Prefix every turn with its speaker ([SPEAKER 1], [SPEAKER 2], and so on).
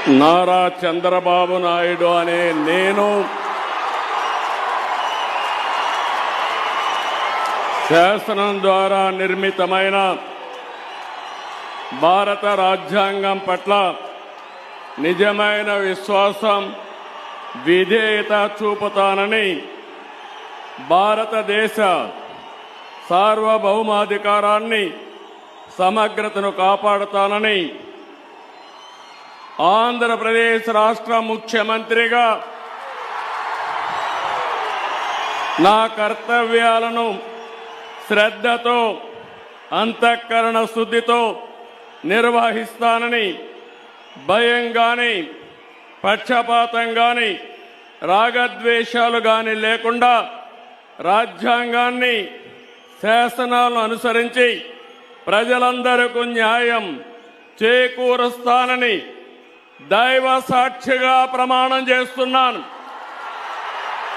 [SPEAKER 1] నారా చంద్రబాబు నాయుడు అనే నేను శాసనం ద్వారా నిర్మితమైన భారత రాజ్యాంగం పట్ల నిజమైన విశ్వాసం, విధేయత చూపుతానని, భారతదేశ సార్వభౌమాధికారాన్ని, సమగ్రతను కాపాడుతానని ఆంధ్రప్రదేశ్ రాష్ట్ర ముఖ్యమంత్రిగా నా కర్తవ్యాలను శ్రద్ధతో, అంతఃకరణ శుద్ధితో నిర్వహిస్తానని, భయం గాని, పక్షపాతం గాని, రాగద్వేషాలు గాని లేకుండా రాజ్యాంగాన్ని, శాసనాలను అనుసరించి ప్రజలందరికీ న్యాయం చేకూరుస్తానని దైవ సాక్షిగా ప్రమాణం చేస్తున్నాను.